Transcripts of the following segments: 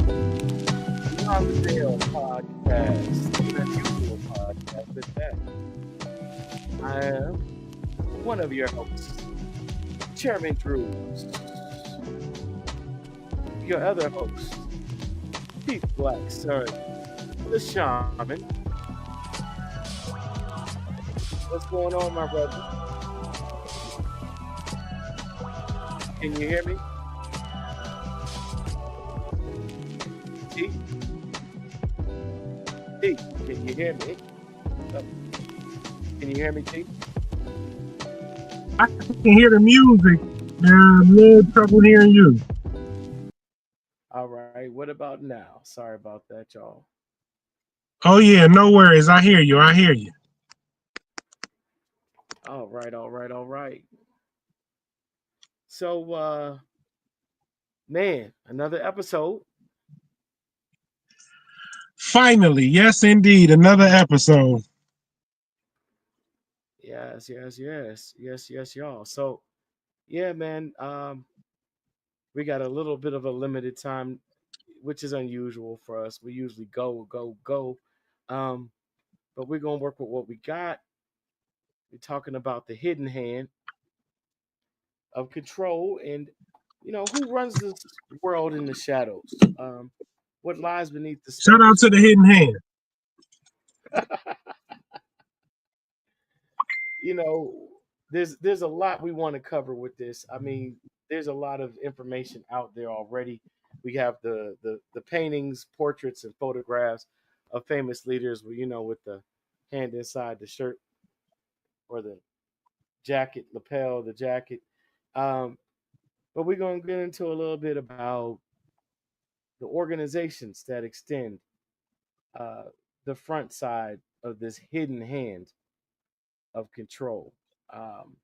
Beyond the Veil podcast, an unusual podcast at that. I am one of your hosts, Chairman Drews. Your other host, Chief Black Sir, the Shaman. What's going on, my brother? Can you hear me? T? T, can you hear me? Oh, can you hear me, T? I can hear the music. I'm a little trouble hearing you. All right, what about now? Sorry about that, y'all. Oh yeah, no worries. I hear you. I hear you. All right, all right, all right. So, man, another episode. Finally, yes indeed, another episode. Yes, y'all. So, yeah, man, we got a little bit of a limited time, which is unusual for us. We usually go. Um, but we're gonna work with what we got. We're talking about the hidden hand of control and who runs this world in the shadows. What lies beneath the Shout out surface to the for hidden hand. you know, there's a lot we want to cover with this. I mean, there's a lot of information out there already. We have the paintings, portraits, and photographs of famous leaders, with the hand inside the shirt or the jacket lapel, the jacket. Um, but we're gonna get into a little bit about the organizations that extend uh, the front side of this hidden hand of control. Um,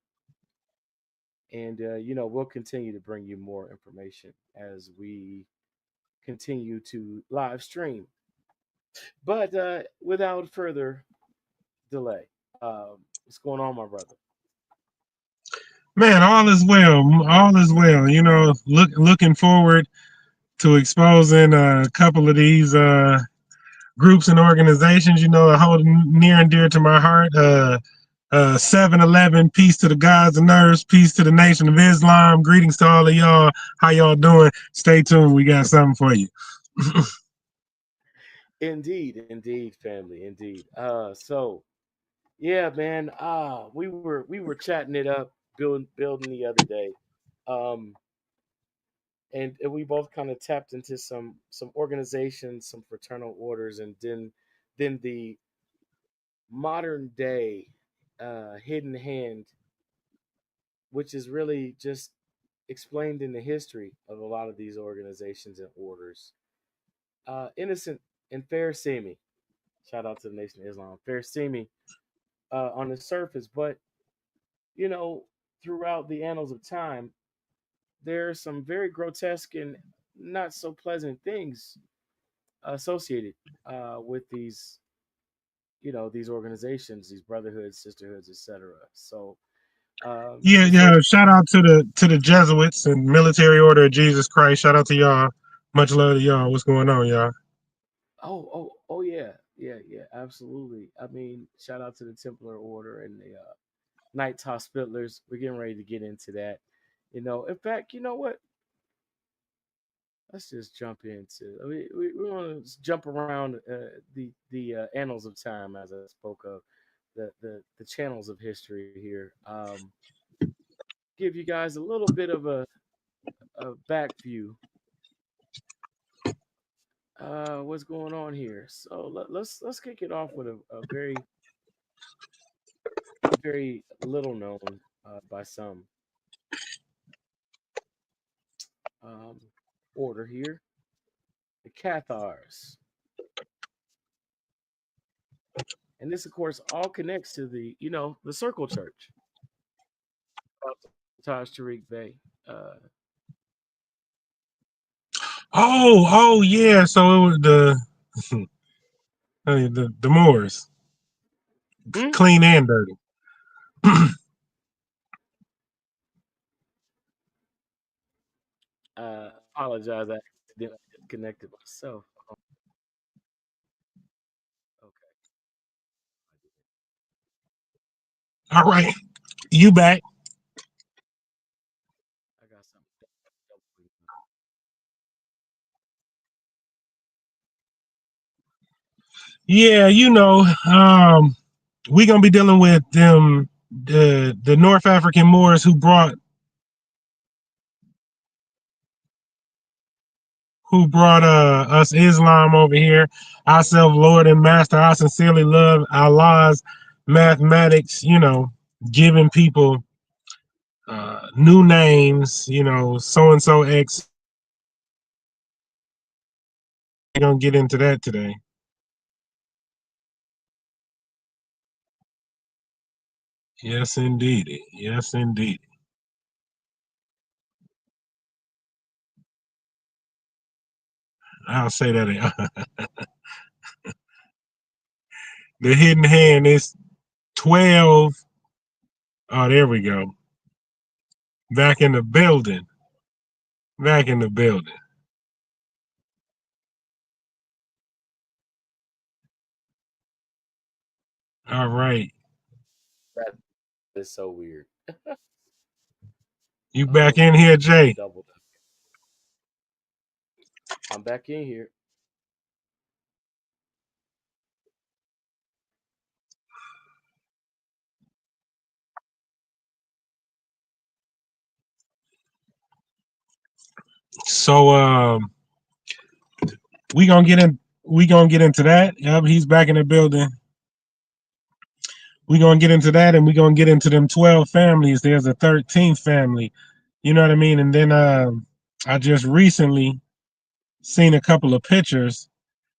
and we'll continue to bring you more information as we continue to live stream. But without further delay, what's going on, my brother? Man, all is well. All is well. Looking forward to exposing a couple of these groups and organizations. I hold near and dear to my heart. 7-Eleven, peace to the gods and nerves, peace to the nation of Islam. Greetings to all of y'all. How y'all doing? Stay tuned. We got something for you. Indeed, family, indeed. So yeah, man. We were chatting it up, building the other day, um, and we both kind of tapped into some organizations, some fraternal orders, and then the modern day hidden hand, which is really just explained in the history of a lot of these organizations and orders. Innocent and fair seeming. Shout out to the Nation of Islam. Fair seeming on the surface, but you know, throughout the annals of time, there are some very grotesque and not so pleasant things associated with these organizations, these brotherhoods, sisterhoods, etc. So Yeah, this is yeah. Shout out to the Jesuits and Military Order of Jesus Christ. Shout out to y'all. Much love to y'all. What's going on, y'all? oh yeah, absolutely. I mean, shout out to the Templar Order and the Knights Hospitallers. We're getting ready to get into that. In fact, you know what? Let's just jump into. We want to jump around the annals of time, as I spoke of, the channels of history here. Give you guys a little bit of a back view. What's going on here? So let's kick it off with a very little known by some um, order here, the Cathars, and this of course all connects to the Circle Church, Taj Tariq Bey. Uh, Oh, yeah. So it was the Moors, hmm? clean and dirty. Apologize. disconnected myself. Okay, All right, you back. I got something. Yeah, we gonna be dealing with them the North African Moors who brought us Islam over here. Ourselves, Lord and Master, I sincerely love Allah's mathematics, giving people new names, so and so X. We're gonna get into that today. Yes, indeed. Yes, indeed. I'll say that. The hidden hand is 12. Oh, there we go. Back in the building. Back in the building. All right. That is so weird. You back in here, Let me Jay. double. I'm back in here. So we gonna get into that. Yep, he's back in the building. We're gonna get into that, and we're gonna get into them 12 families. There's a 13th family. You know what I mean? And then I just recently seen a couple of pictures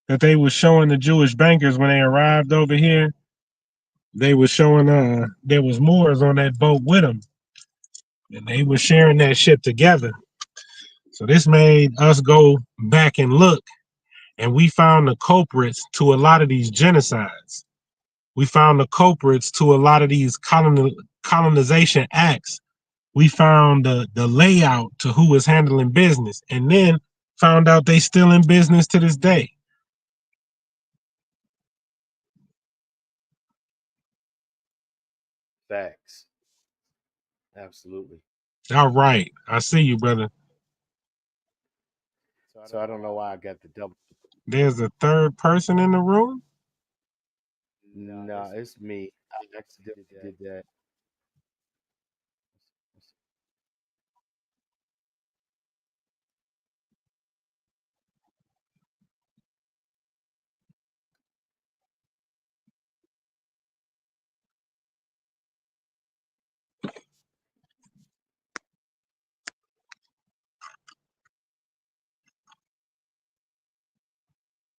that they were showing the Jewish bankers when they arrived over here. They were showing there was Moors on that boat with them, and they were sharing that shit together. So this made us go back and look, and we found the culprits to a lot of these genocides. We found the culprits to a lot of these colonization acts. We found the layout to who was handling business, and then found out they still in business to this day. Facts. Absolutely. All right, I see you, brother. So I don't know why I got the double. There's a third person in the room. Nah, it's me. I accidentally did that.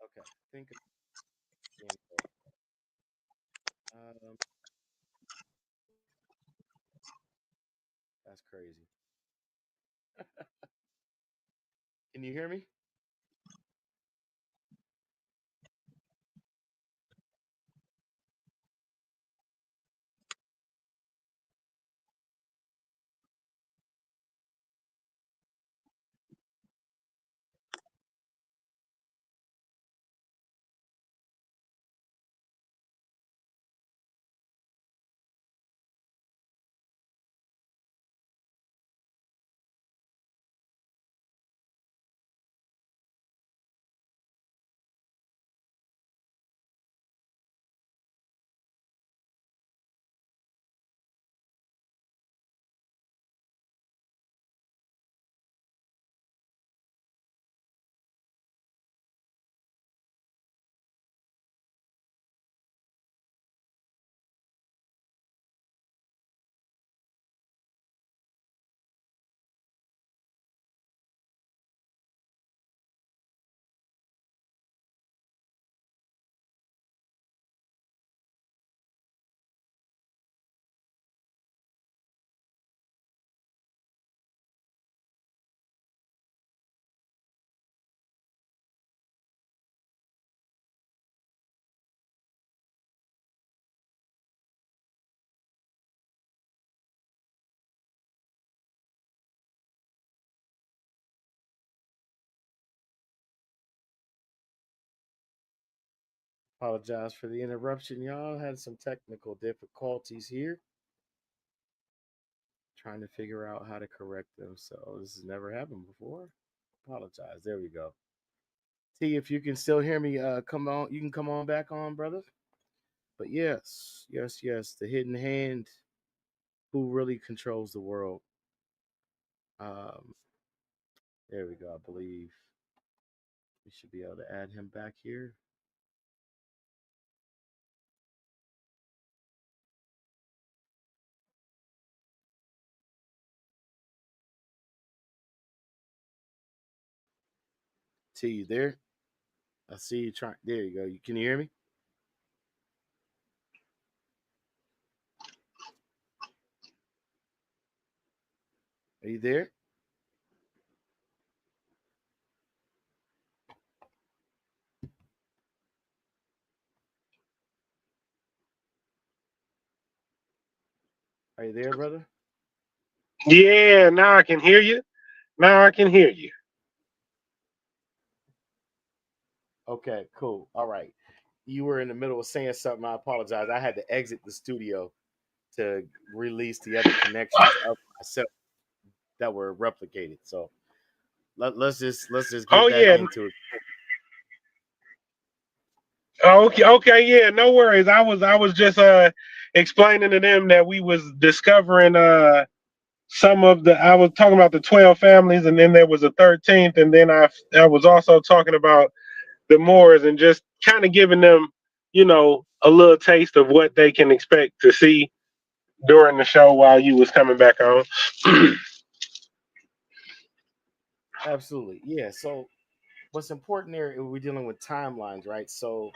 Okay, think again. Um, that's crazy. Can you hear me? Apologize for the interruption, y'all. Had some technical difficulties here. Trying to figure out how to correct them. So this has never happened before. Apologize. There we go. T, if you can still hear me, come on. You can come on back on, brother. But yes, yes, yes. The hidden hand who really controls the world. Um, there we go. I believe we should be able to add him back here. T, you there? I see you trying. There you go. Can you hear me? Are you there? Are you there, brother? Yeah, now I can hear you. Now I can hear you. Okay, cool. All right. You were in the middle of saying something. I apologize. I had to exit the studio to release the other connections of myself that were replicated. So let's just get Oh back yeah. into it. Oh, okay, okay, yeah, no worries. I was just explaining to them that we was discovering some of the I was talking about the 12 families, and then there was a 13th, and then I was also talking about the Moors, and just kind of giving them, a little taste of what they can expect to see during the show while you was coming back on. Absolutely. Yeah. So what's important there, we're dealing with timelines, right? So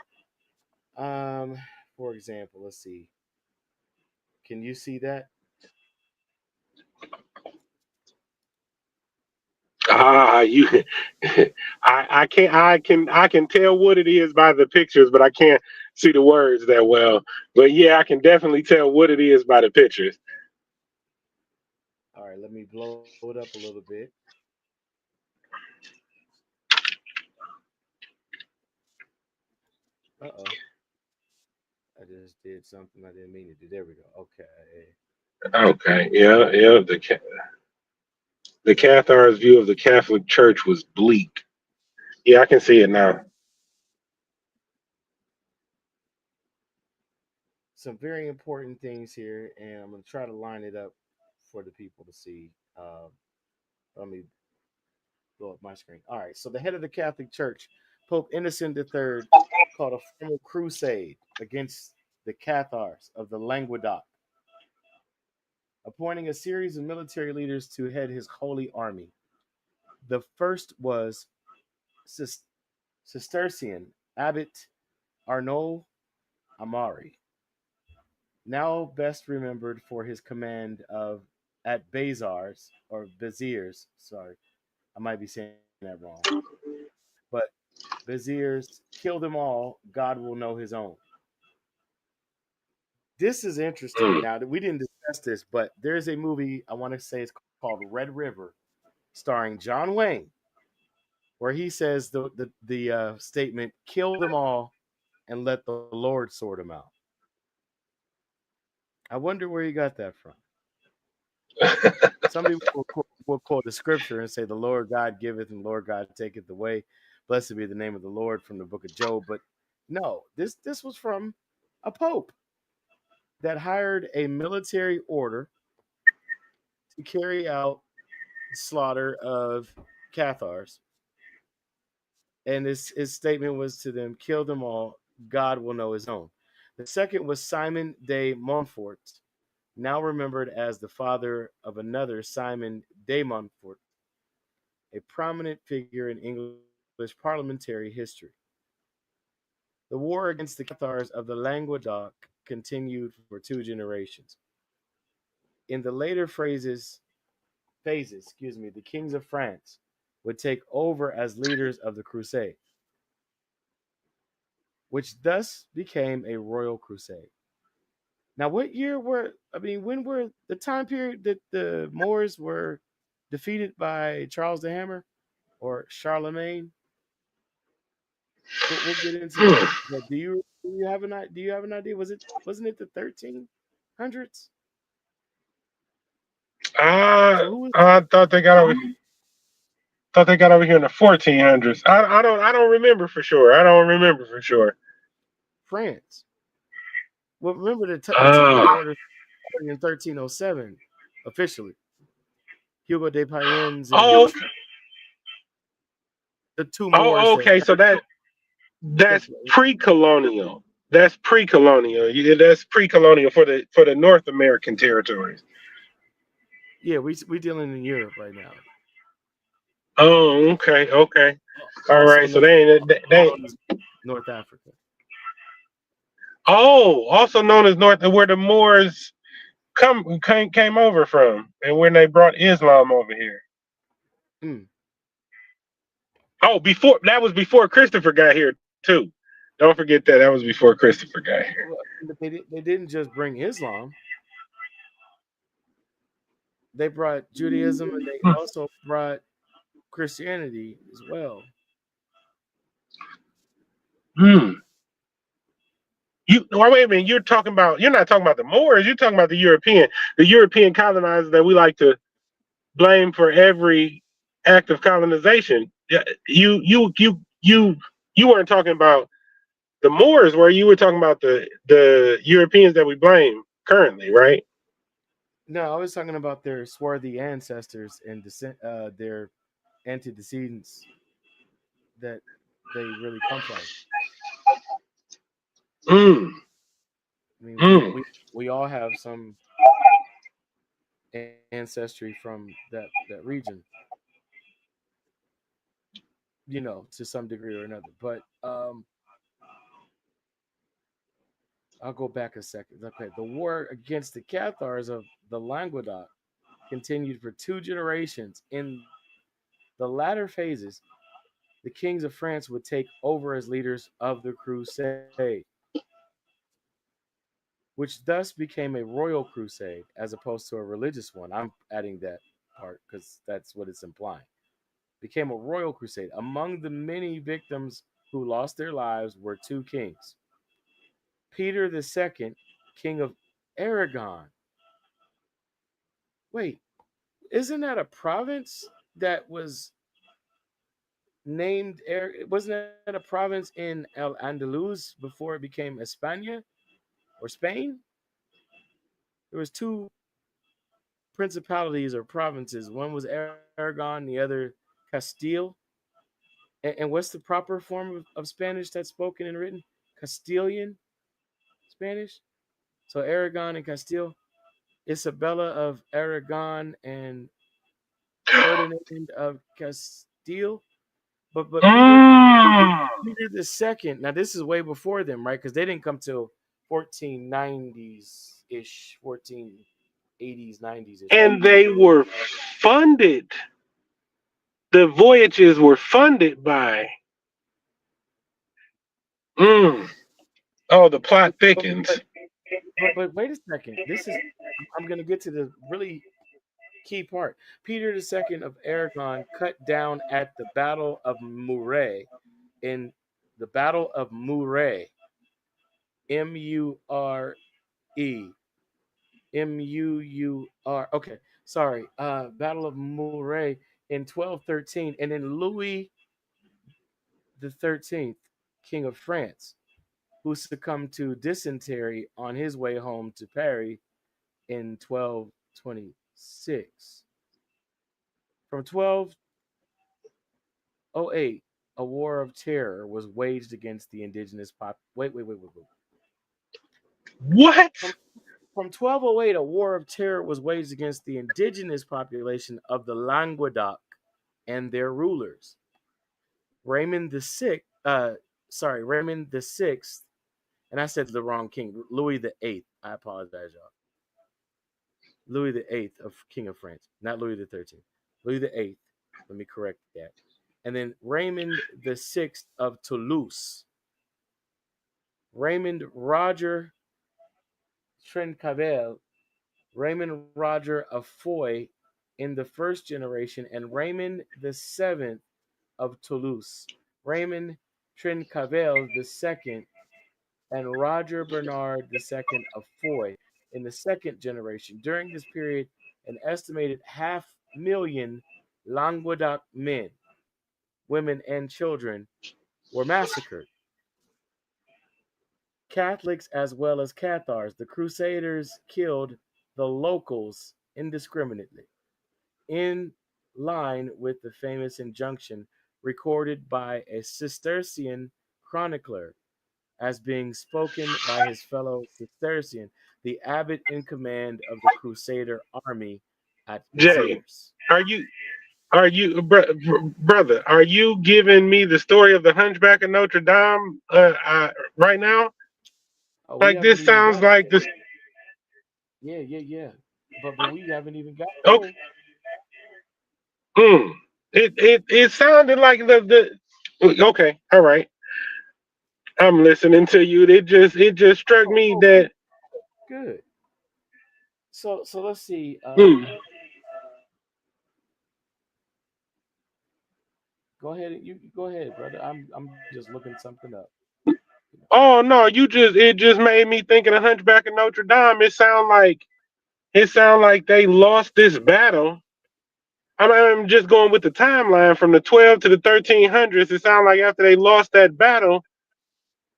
um for example, let's see. Can you see that? You I can tell what it is by the pictures, but I can't see the words that well. But yeah, I can definitely tell what it is by the pictures. All right, let me blow it up a little bit. Uh-oh. I just did something I didn't mean to do. There we go. Okay. Okay, yeah, yeah. The Cathars' view of the Catholic Church was bleak. Yeah, I can see it now. Some very important things here, and I'm going to try to line it up for the people to see. Let me blow up my screen. All right. So the head of the Catholic Church, Pope Innocent III, called a formal crusade against the Cathars of the Languedoc, appointing a series of military leaders to head his holy army. The first was Cistercian Abbot Arnaud Amari, now best remembered for his command of at Bazars or Beziers. Sorry, I might be saying that wrong. But Beziers, kill them all. God will know his own. This is interesting. Mm. Now we didn't discuss this, but there's a movie I want to say it's called Red River, starring John Wayne, where he says the statement, "Kill them all and let the Lord sort them out." I wonder where he got that from. Some people will quote the scripture and say, "The Lord God giveth and the Lord God taketh away. Blessed be the name of the Lord," from the book of Job. But no, this was from a pope that hired a military order to carry out the slaughter of Cathars. And his statement was to them, "Kill them all. God will know his own." The second was Simon de Montfort, now remembered as the father of another Simon de Montfort, a prominent figure in English parliamentary history. The war against the Cathars of the Languedoc continued for two generations. In the later phases, the kings of France would take over as leaders of the crusade, which thus became a royal crusade. Now, when were the time period that the Moors were defeated by Charles the Hammer or Charlemagne? We'll get into that. Hmm. But do you? Do you have an idea? Wasn't it the 1300s? So who was I thought they got over here in the 1400s. I don't remember for sure. I don't remember for sure. France? Well, remember the Templar Ah, Order started in 1307 officially. Hugo de Payens and oh, the two Moors that okay. So that that's pre-colonial. That's pre-colonial. That's pre-colonial for the North American territories. yeah, we dealing in Europe right now. Oh, okay, okay. All Also right. So known they known as North Africa. oh, also known as North, where the Moors came over from, and when they brought Islam over here. Mm. Oh, before that was before Christopher got here too. Don't forget that was before Christopher got here. Well, but they didn't just bring Islam; they brought Judaism and they also brought Christianity as well. Hmm. Wait a minute. You're not talking about the Moors. You're talking about the European colonizers that we like to blame for every act of colonization. Yeah, you weren't talking about the Moors, where you were talking about the Europeans that we blame currently, right? No, I was talking about their swarthy ancestors and their antecedents that they really come from. Mm, I mean, mm, we all have some ancestry from that region, to some degree or another. But I'll go back a second. Okay, the war against the Cathars of the Languedoc continued for 2 generations. In the latter phases, the kings of France would take over as leaders of the crusade, which thus became a royal crusade as opposed to a religious one. I'm adding that part because that's what it's implying. Became a royal crusade. Among the many victims who lost their lives were 2 kings. Peter II, king of Aragon. Wait, isn't that a province that was named? Wasn't that a province in El Andalus before it became España or Spain? There was two principalities or provinces. One was Aragon, the other Castile. And what's the proper form of Spanish that's spoken and written? Castilian Spanish. So Aragon and Castile. Isabella of Aragon and Ferdinand of Castile. But mm. Peter the Second. Now this is way before them, right? Because they didn't come till 1490s ish, 1480s, 90s ish, right? And they were funded. The voyages were funded by. Mm. Oh, the But plot but, thickens. but wait a second. I'm going to get to the really key part. Peter II of Aragon cut down at the Battle of Muret in the Battle of Muret, Mure, Mur. Okay, sorry. Battle of Muret in 1213, and then Louis the 13th, King of France, who succumbed to dysentery on his way home to Paris in 1226. From 1208, a war of terror was waged against the indigenous pop. Wait. What? From 1208, a war of terror was waged against the indigenous population of the Languedoc and their rulers. Raymond the Sixth, Raymond the Sixth, and I said the wrong king, Louis the Eighth. I apologize, y'all. Louis the Eighth of King of France, not Louis the 13th. Louis the Eighth. Let me correct that. And then Raymond the Sixth of Toulouse, Raymond Roger Trencavel, Raymond Roger of Foy in the first generation, and Raymond the Seventh of Toulouse. Raymond Trencavel the second and Roger Bernard II of Foy in the second generation. During this period, an estimated 500,000 Languedoc men, women, and children were massacred. Catholics as well as Cathars. The Crusaders killed the locals indiscriminately, in line with the famous injunction recorded by a Cistercian chronicler as being spoken by his fellow Cistercian, the abbot in command of the Crusader army at Jay, Epsiode. are you brother? Are you giving me the story of the Hunchback of Notre Dame right now? Oh, we Like haven't this even sounds got like there. this. Yeah, yeah, yeah. But we haven't even got Okay, there. it sounded like the. Okay, all right. I'm listening to you. It just struck Oh, me oh, good, that. good. So let's see. Hmm. Go ahead. You go ahead, brother. I'm just looking something up. You know. Oh no, it just made me think of the Hunchback of Notre Dame. It sound like they lost this battle. I'm just going with the timeline from the 12 to the 1300s. It sounds like after they lost that battle,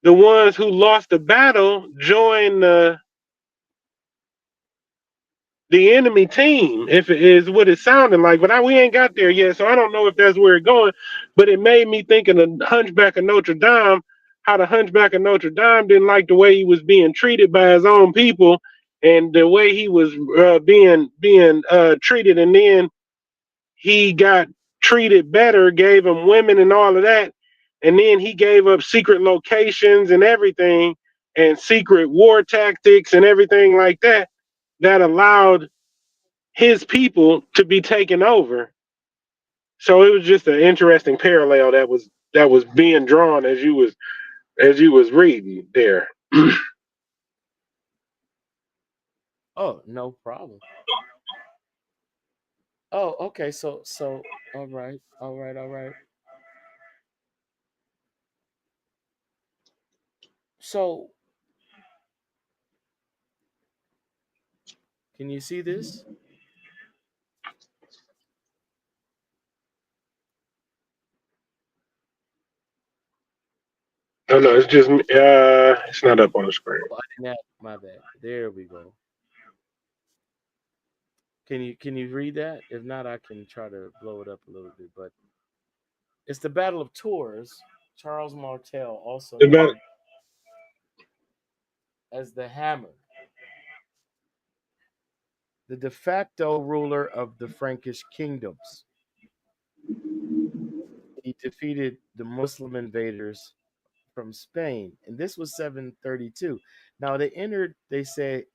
the ones who lost the battle joined the enemy team, if it is what it sounded like. But we ain't got there yet, so I don't know if that's where it's going. But it made me think of the Hunchback of Notre Dame, how the Hunchback of Notre Dame didn't like the way he was being treated by his own people, and the way he was being treated, and then he got treated better, gave him women and all of that, and then he gave up secret locations and everything, and secret war tactics and everything like that, that allowed his people to be taken over. So it was just an interesting parallel that was being drawn as you was reading there. Oh, no problem. Oh, okay. All right, all right, all right. So can you see this? No, no, it's not up on the screen. Oh, I didn't have my bad. There we go. Can you read that? If not, I can try to blow it up a little bit. But it's the Battle of Tours. Charles Martel, also About known as the Hammer, the de facto ruler of the Frankish kingdoms. He defeated the Muslim invaders from Spain, and this was 732. Now they entered, they say,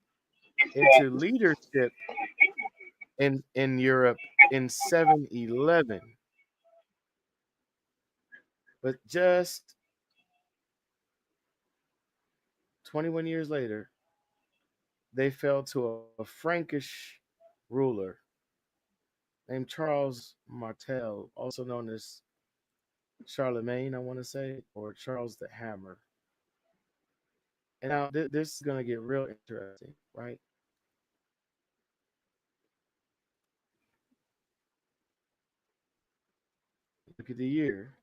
into leadership in Europe in 711, but just 21 years later, they fell to a Frankish ruler named Charles Martel, also known as Charlemagne, I want to say, or Charles the Hammer. And now this is going to get real interesting, right? Look at the year.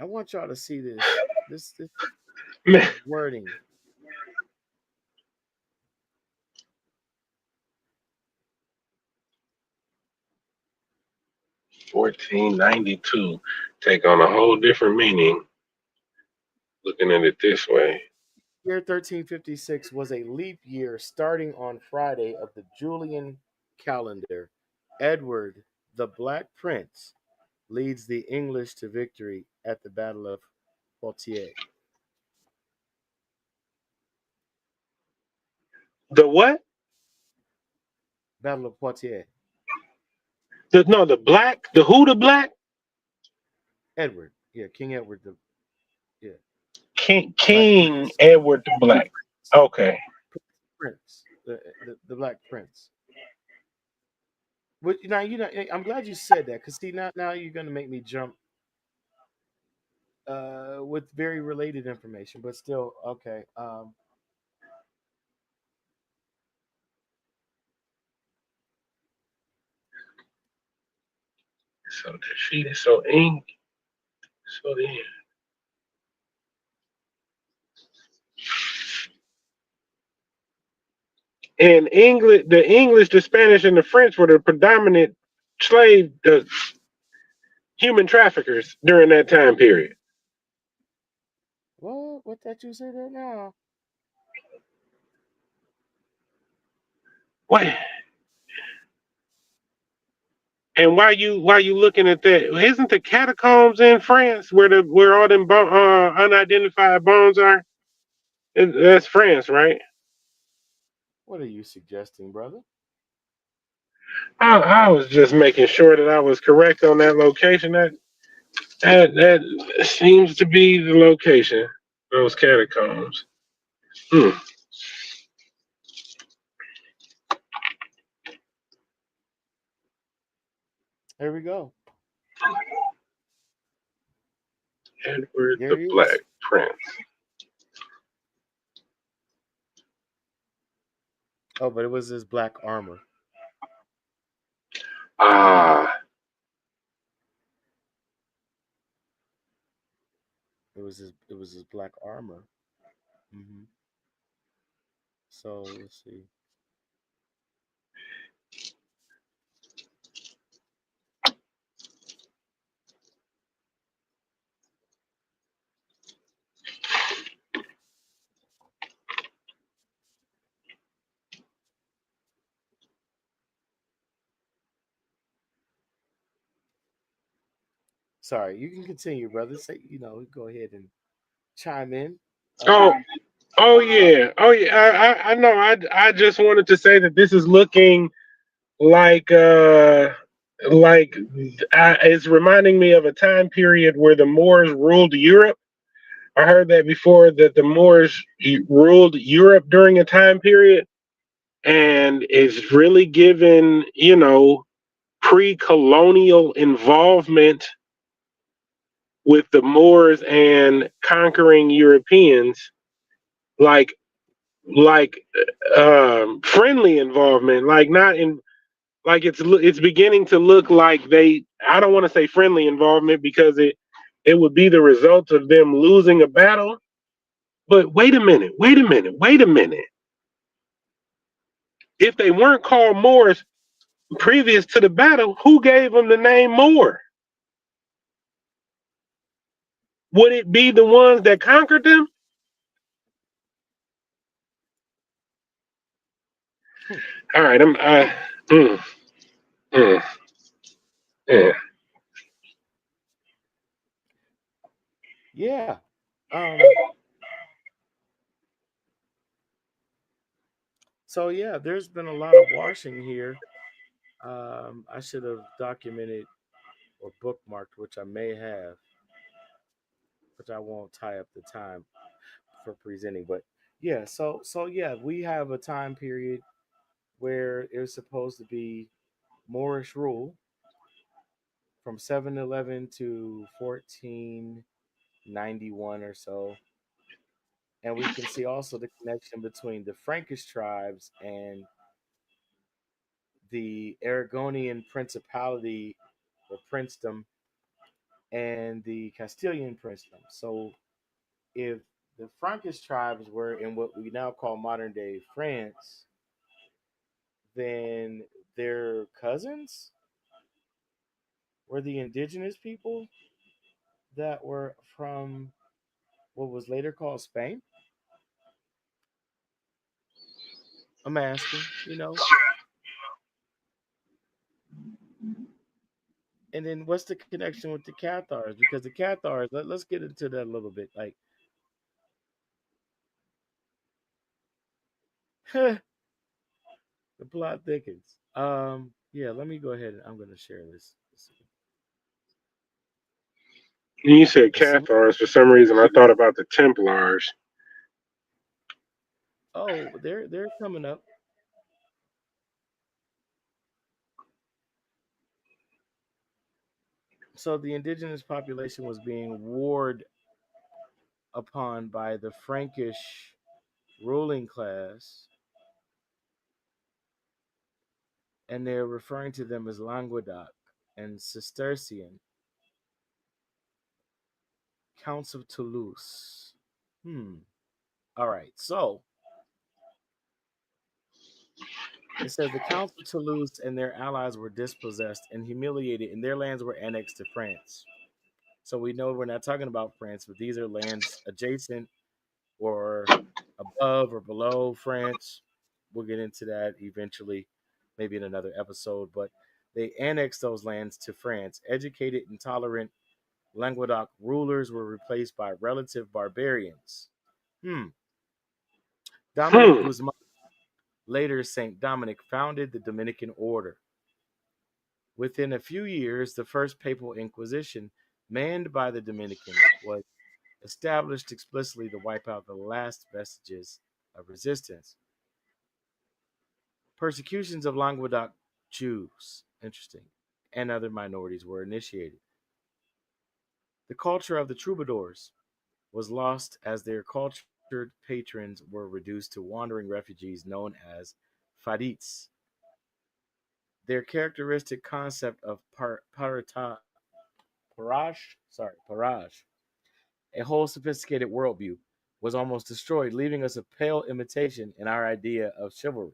I want y'all to see this man, wording. 1492 take on a whole different meaning looking at it this way. Year 1356 was a leap year starting on Friday of the Julian calendar. Edward, the Black Prince, leads the English to victory at the Battle of Poitiers. The what? Battle of Poitiers. The black, the who, the black? Edward, yeah, King Edward, the yeah, Black King Prince, Edward the Black. Okay. Prince, the Black Prince. But now I'm glad you said that because see now you're gonna make me jump with very related information, but still okay. So defeated. So ink. So then. And English, the English, the Spanish, and the French were the predominant slave, human traffickers during that time period. What that you say that now? What? And while you looking at that, isn't the catacombs in France where all them unidentified bones are? That's France, right? What are you suggesting, brother? I was just making sure that I was correct on that location. That seems to be the location. Those catacombs. Hmm. Here we go. Edward There the he Black is. Prince. Oh, but it was his black armor. Ah, It was his black armor. hmm So let's see. Sorry, you can continue, brother. Say go ahead and chime in. oh, oh yeah, oh yeah. I know. I just wanted to say that this is looking like like it's reminding me of a time period where the Moors ruled Europe. I heard that before that the Moors ruled Europe during a time period, and it's really given pre-colonial involvement with the Moors and conquering Europeans, like friendly involvement, like not in like it's beginning to look like they. I don't want to say friendly involvement because it would be the result of them losing a battle. But wait a minute. If they weren't called Moors previous to the battle, who gave them the name Moor? Would it be the ones that conquered them? Hmm. All right, mm, mm, yeah. Yeah. Um. So yeah, there's been a lot of washing here. I should have documented or bookmarked, which I may have, which I won't tie up the time for presenting. But yeah, so yeah, we have a time period where it was supposed to be Moorish rule from 711 to 1491 or so. And we can see also the connection between the Frankish tribes and the Aragonian principality or princedom and the Castilian princedom. So if the Frankish tribes were in what we now call modern day France, then their cousins were the indigenous people that were from what was later called Spain. I'm asking, and then what's the connection with the Cathars? Because the Cathars, let's get into that a little bit. Like, the plot thickens. Yeah, let me go ahead and I'm gonna share this. And you said Let's see. Cathars. For some reason, I thought about the Templars. Oh, they're coming up. So the indigenous population was being warred upon by the Frankish ruling class, and they're referring to them as Languedoc and Cistercian, Counts of Toulouse. Hmm. All right. So it says the Counts of Toulouse and their allies were dispossessed and humiliated, and their lands were annexed to France. So we know we're not talking about France, but these are lands adjacent or above or below France. We'll get into that eventually, maybe in another episode. But they annexed those lands to France. Educated and tolerant Languedoc rulers were replaced by relative barbarians. Hmm. Dominic Hmm. Guzman, later Saint Dominic, founded the Dominican order. Within a few years, the first papal inquisition, manned by the Dominicans, was established explicitly to wipe out the last vestiges of resistance. Persecutions of Languedoc Jews, interesting, and other minorities were initiated. The culture of the troubadours was lost as their cultured patrons were reduced to wandering refugees known as fadits. Their characteristic concept of parage, a whole sophisticated worldview, was almost destroyed, leaving us a pale imitation in our idea of chivalry.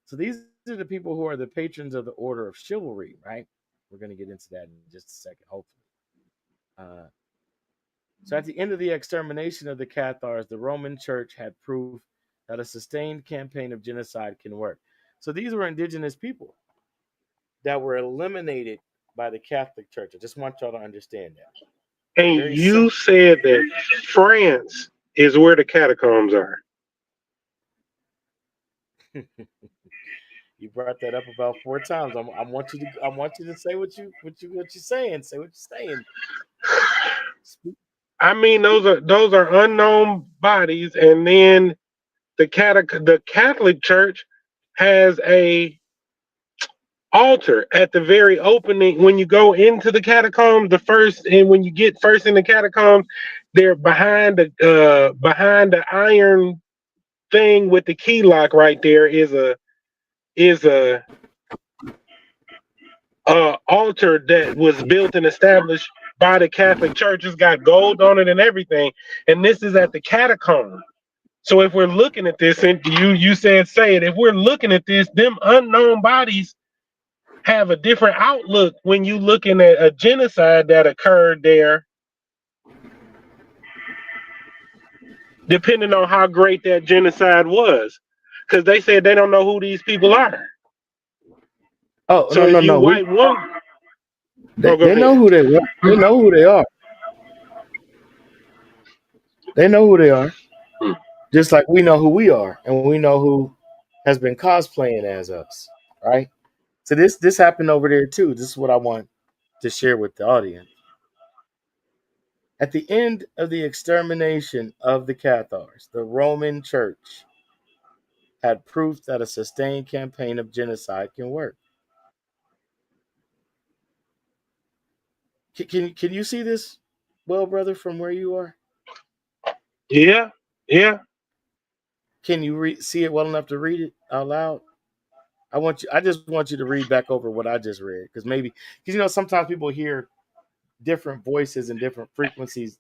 So these are the people who are the patrons of the order of chivalry, right? We're going to get into that in just a second, hopefully. Uh, so at the end of the extermination of the Cathars, the Roman Church had proof that a sustained campaign of genocide can work. So these were indigenous people that were eliminated by the Catholic Church. I just want y'all to understand that. And Very you simple. said that France is where the catacombs are. You brought that up about 4 times. I want you to say what you're saying. Say what you're saying. Speak. I mean, those are unknown bodies, and then the Catholic Church has a altar at the very opening when you go into the catacombs. The first, and when you get first in the catacombs, they're behind the iron thing with the key lock. Right there is a altar that was built and established by the Catholic Church. It's got gold on it and everything, and this is at the catacomb. So if we're looking at this, and you said say it, if we're looking at this, them unknown bodies have a different outlook when you looking at a genocide that occurred there, depending on how great that genocide was. Because they said they don't know who these people are. Oh So no if no you no! white woman, oh, go They know ahead. who they are. They know who they are. They know who they are. Just like we know who we are, and we know who has been cosplaying as us, right? So this happened over there too. This is what I want to share with the audience. At the end of the extermination of the Cathars, the Roman Church had proof that a sustained campaign of genocide can work. Can you see this well, brother, from where you are? Yeah, yeah. Can you see it well enough to read it out loud? I just want you to read back over what I just read because maybe because sometimes people hear different voices and different frequencies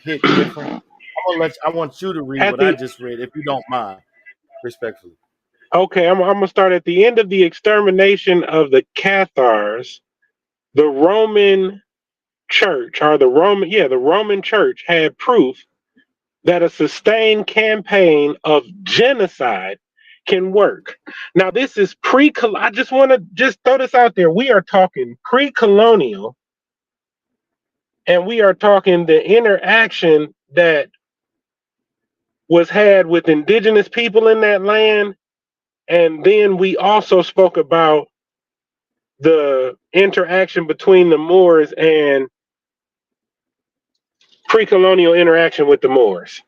hit different. I want you to read At what I the just read if you don't mind, respectfully. Okay, I'm gonna start at the end of the extermination of the Cathars. The Roman Church, or the Roman Church had proof that a sustained campaign of genocide can work. Now, this is I just want to just throw this out there. We are talking pre-colonial, and we are talking the interaction that was had with indigenous people in that land, and then we also spoke about the interaction between the Moors and pre-colonial interaction with the Moors.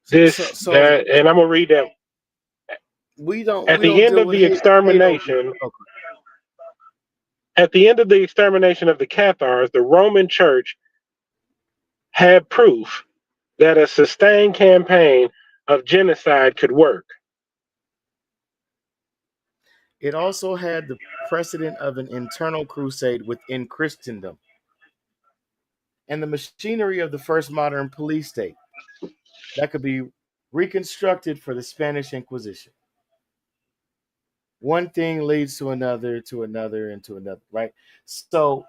This So that, and I'm gonna read that. we don't At we the don't end deal of with the hate over. extermination, Okay. At the end of the extermination of the Cathars, the Roman Church had proof that a sustained campaign of genocide could work. It also had the precedent of an internal crusade within Christendom and the machinery of the first modern police state that could be reconstructed for the Spanish Inquisition. One thing leads to another, and to another, right? So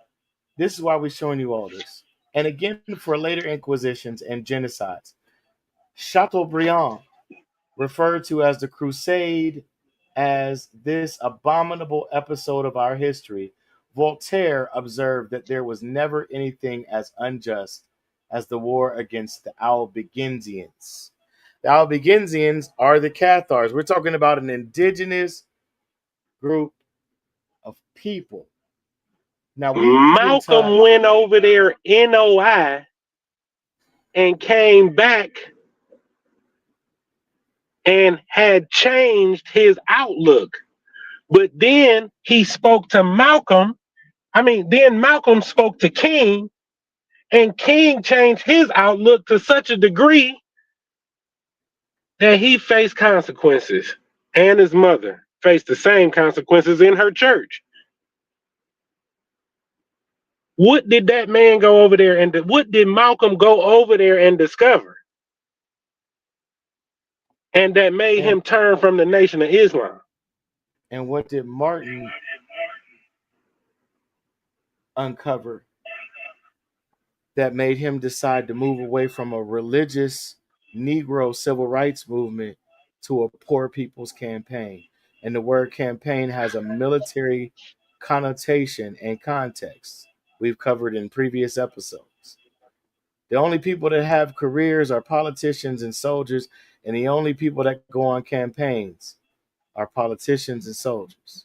this is why we're showing you all this. And again, for later inquisitions and genocides, Chateaubriand referred to as the Crusade as this abominable episode of our history. Voltaire observed that there was never anything as unjust as the war against the Albigensians. The Albigensians are the Cathars. We're talking about an indigenous group of people. Now we've been taught. Malcolm went over there NOI and came back and had changed his outlook. But then he spoke to Malcolm. Then Malcolm spoke to King, and King changed his outlook to such a degree that he faced consequences. And his mother faced the same consequences in her church. What did that man go over there and what did Malcolm go over there and discover? And that made him turn from the Nation of Islam. And what did Martin uncover that made him decide to move away from a religious Negro civil rights movement to a poor people's campaign? And the word campaign has a military connotation and context we've covered in previous episodes. The only people that have careers are politicians and soldiers, and the only people that go on campaigns are politicians and soldiers.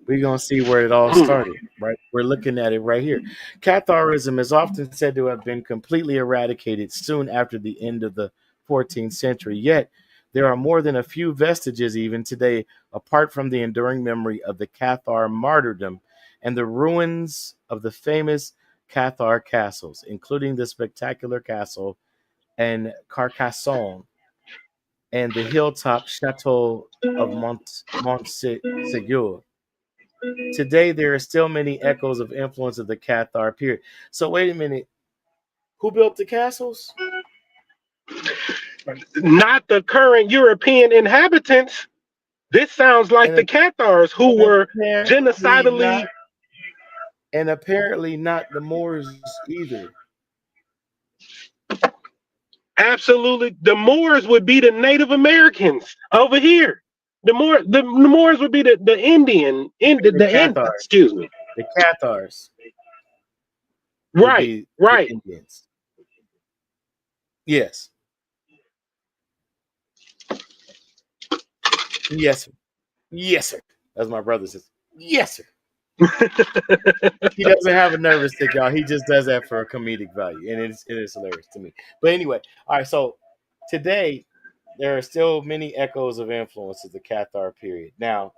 We're going to see where it all started, right? We're looking at it right here. Catharism is often said to have been completely eradicated soon after the end of the 14th century, yet there are more than a few vestiges even today, apart from the enduring memory of the Cathar martyrdom and the ruins of the famous Cathar castles, including the spectacular castle in Carcassonne and the hilltop chateau of Montségur. Today, there are still many echoes of influence of the Cathar period. So, wait a minute. Who built the castles? Not the current European inhabitants. This sounds like the Cathars who were genocidally. And apparently not the Moors either. Absolutely. The Moors would be the Native Americans over here. The Moors would be the Indian, excuse me. The Cathars. Right. Indians. Yes. Yes, sir. Yes, sir. As my brother says. Yes, sir. He doesn't have a nervous tick, y'all. He just does that for a comedic value, and it is hilarious to me. But anyway, all right. So today there are still many echoes of influence of the Cathar period. Now,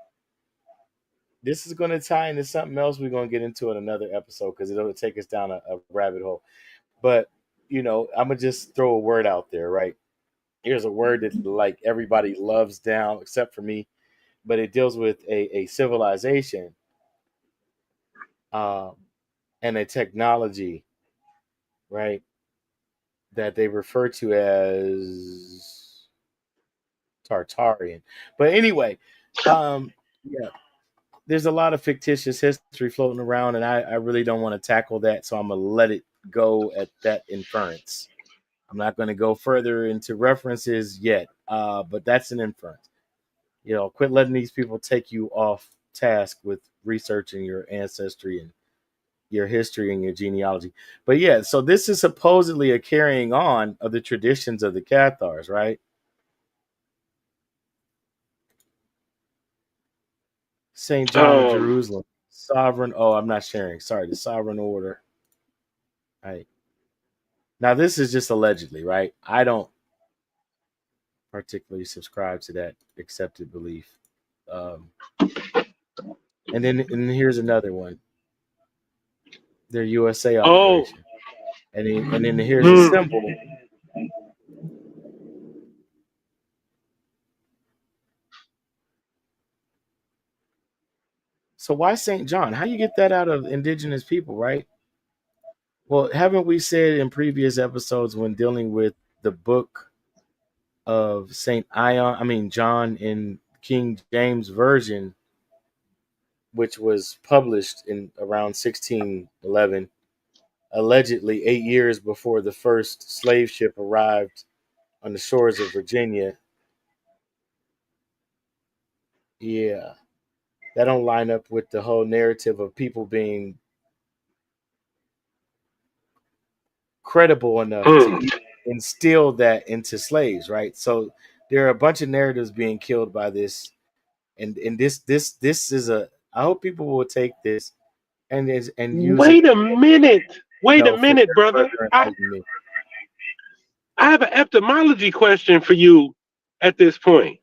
this is going to tie into something else we're going to get into in another episode because it'll take us down a rabbit hole. But I'm gonna just throw a word out there, right? Here's a word that like everybody loves down except for me, but it deals with a civilization. And a technology, right, that they refer to as Tartarian. But anyway, yeah, there's a lot of fictitious history floating around, and I really don't want to tackle that, so I'm going to let it go at that inference. I'm not going to go further into references yet, but that's an inference. Quit letting these people take you off task with researching your ancestry and your history and your genealogy. But yeah, so this is supposedly a carrying on of the traditions of the Cathars, right? St. John of Jerusalem, sovereign. Oh, I'm not sharing. Sorry, the sovereign order. Right. Now, this is just allegedly, right? I don't particularly subscribe to that accepted belief. And here's another one, their USA Oh, operation. And then here's a mm. symbol. So why St. John? How you get that out of indigenous people, right? Well, haven't we said in previous episodes when dealing with the book of St. John in King James Version, which was published in around 1611, allegedly 8 years before the first slave ship arrived on the shores of Virginia. Yeah, that don't line up with the whole narrative of people being credible enough to Mm. instill that into slaves, right? So there are a bunch of narratives being killed by this, and this is a. I hope people will take this and use it, Wait a minute. Wait a for minute, their brother. further I, enlightenment. I have an etymology question for you at this point.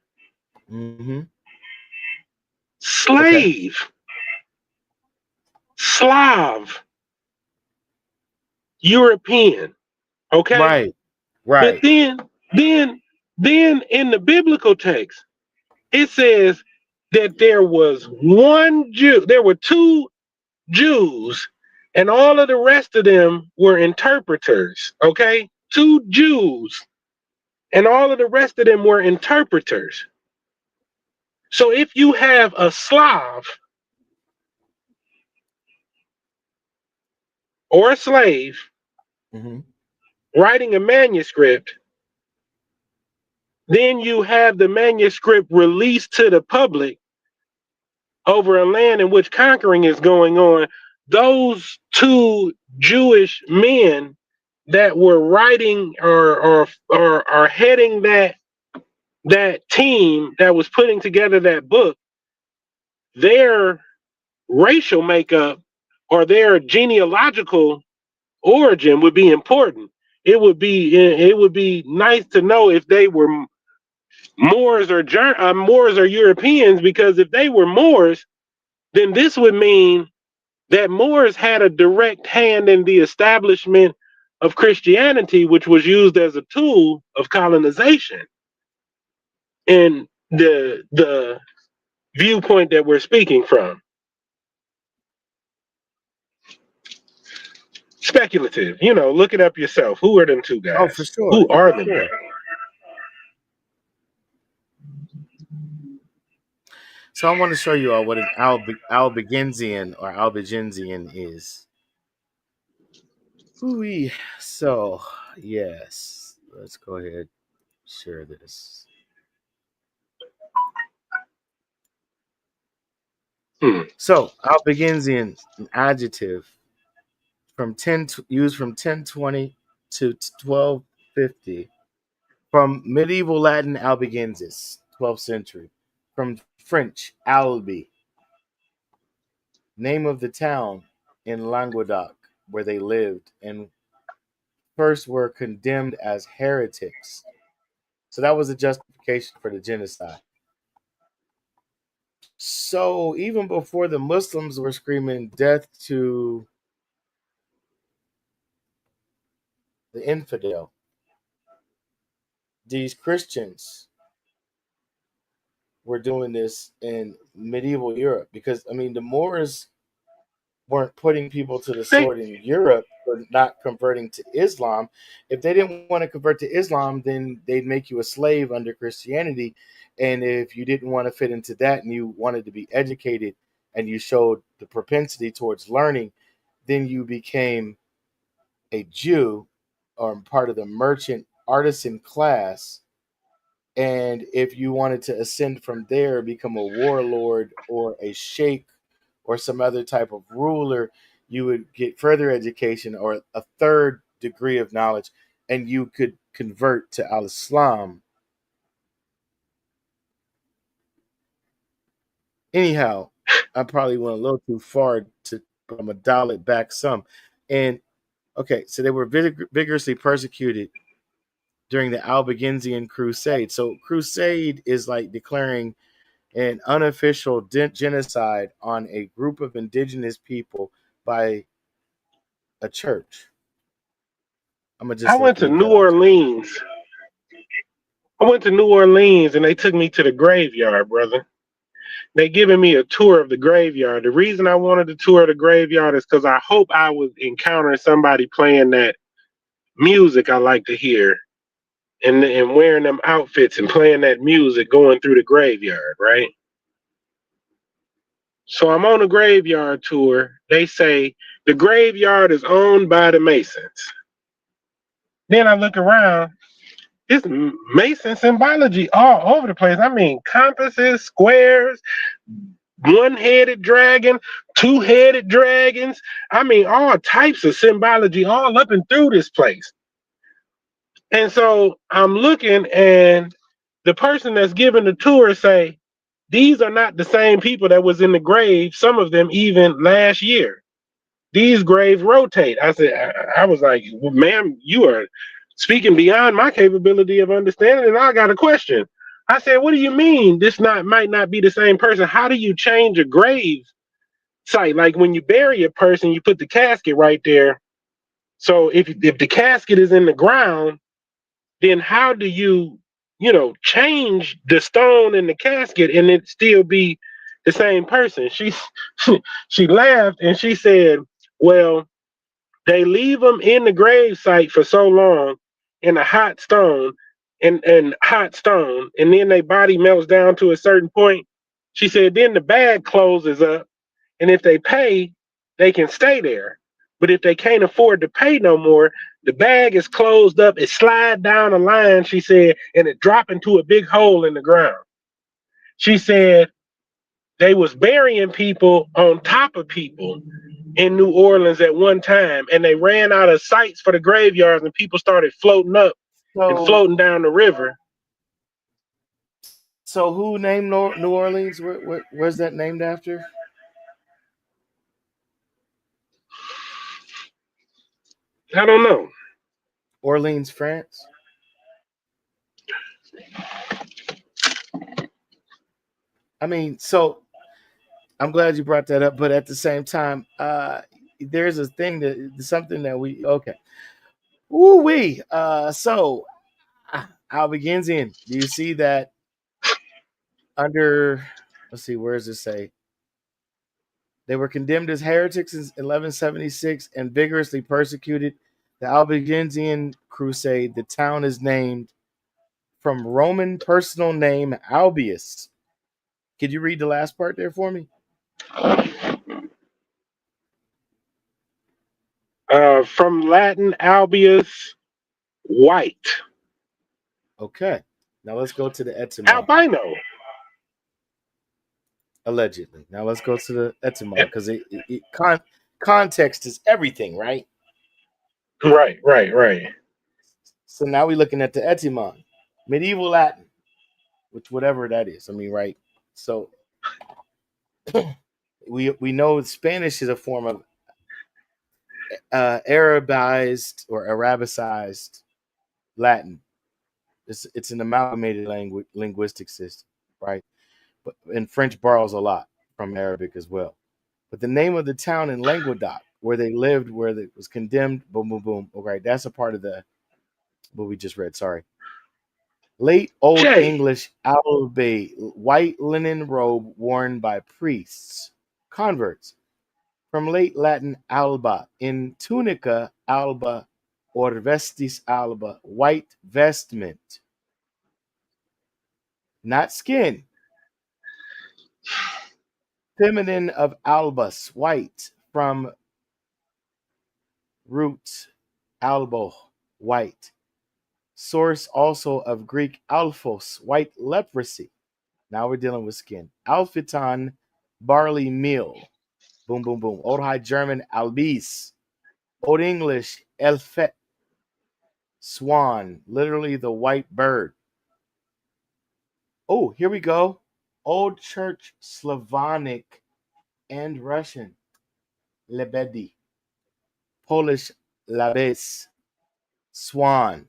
Hmm. Okay. Slave, Slav, European. Okay? Right. But Right. then, then in the biblical text, it says that there was one Jew, there were two Jews, and all of the rest of them were interpreters. Okay? Two Jews, and all of the rest of them were interpreters. So if you have a Slav or a slave Hmm. writing a manuscript, then you have the manuscript released to the public over a land in which conquering is going on. Those two Jewish men that were writing or are heading that team that was putting together that book, their racial makeup or their genealogical origin would be important. It would be nice to know if they were Moors or Europeans, because if they were Moors, then this would mean that Moors had a direct hand in the establishment of Christianity, which was used as a tool of colonization. And the viewpoint that we're speaking from, speculative. Look it up yourself. Who are them two Oh, for guys? sure. Who are For them? sure. So I want to show you all what an Albigensian or Albigensian is. Ooh. So yes, let's go ahead share this. Hmm. So Albigensian, an adjective used from 1020 to 1250, from medieval Latin Albigensis, 12th century, from French Albi, name of the town in Languedoc where they lived and first were condemned as heretics. So that was a justification for the genocide. So even before the Muslims were screaming death to the infidel, these Christians were doing this in medieval Europe because the Moors weren't putting people to the They, sword in Europe for not converting to Islam. If they didn't want to convert to Islam, then they'd make you a slave under Christianity. And if you didn't want to fit into that and you wanted to be educated and you showed the propensity towards learning, then you became a Jew or part of the merchant artisan class. And if you wanted to ascend from there, become a warlord or a sheikh or some other type of ruler, you would get further education or a third degree of knowledge, and you could convert to Al Islam. Anyhow, I probably went a little too far to, but I'm gonna dial it back some. And okay, so they were vigorously persecuted during the Albigensian Crusade. So, crusade is like declaring an unofficial genocide on a group of indigenous people by a church. I'm gonna I just went to leave New that out there. Orleans. I went to New Orleans and they took me to the graveyard, brother. They giving me a tour of the graveyard. The reason I wanted to tour the graveyard is because I hope I was encountering somebody playing that music I like to hear and wearing them outfits and playing that music going through the graveyard, right? So I'm on a graveyard tour. They say the graveyard is owned by the Masons. Then I look around. It's Mason symbology all over the place. I mean, compasses, squares, one-headed dragon, two-headed dragons. I mean, all types of symbology all up and through this place. And so I'm looking, and the person that's giving the tour say, these are not the same people that was in the grave, some of them even last year. These graves rotate. I said, I was like, well, ma'am, you are speaking beyond my capability of understanding, and I got a question. I said, what do you mean this might not be the same person? How do you change a grave site? Like when you bury a person, you put the casket right there. So if the casket is in the ground, then how do change the stone in the casket and it still be the same person? She laughed and she said, well, they leave them in the grave site for so long in a hot stone and hot stone, and then their body melts down to a certain point. She said, then the bag closes up, and if they pay, they can stay there. But if they can't afford to pay no more, the bag is closed up, it slide down a line, she said, and it drop into a big hole in the ground. She said they was burying people on top of people in New Orleans at one time, and they ran out of sites for the graveyards, and people started floating up and So, floating down the river. so who named New Orleans? Where's that named after? I don't know. Orleans, France. I mean, so I'm glad you brought that up, but at the same time, there's a thing that something that we okay. Ooh wee. So Al begins in. Do you see that under? Let's see. Where does it say? They were condemned as heretics in 1176 and vigorously persecuted. The Albigensian Crusade. The town is named from Roman personal name Albius. Could you read the last part there for me? From Latin albius, white. Okay. Now let's go to the etymology. Albino. Allegedly. Now let's go to the etymology because context is everything, right? Right, right, right. So now we're looking at the etymon, medieval Latin, which whatever that is. I mean, right? So we know Spanish is a form of Arabized or Arabicized Latin. It's an amalgamated linguistic system, right? But and French borrows a lot from Arabic as well. But the name of the town in Languedoc where they lived, where it was condemned, boom, boom, boom. Okay, that's a part of the what we just read. Sorry. Late Old Jay. English albe, white linen robe worn by priests, converts. From late Latin alba, in tunica alba or vestis alba, white vestment, not skin. Feminine of albus, white, from root albo, white. Source also of Greek alphos, white leprosy. Now we're dealing with skin. Alphiton, barley meal. Boom, boom, boom. Old High German, albis. Old English, elfet, swan, literally the white bird. Oh, here we go. Old Church Slavonic and Russian, lebedi. Polish, labes, swan.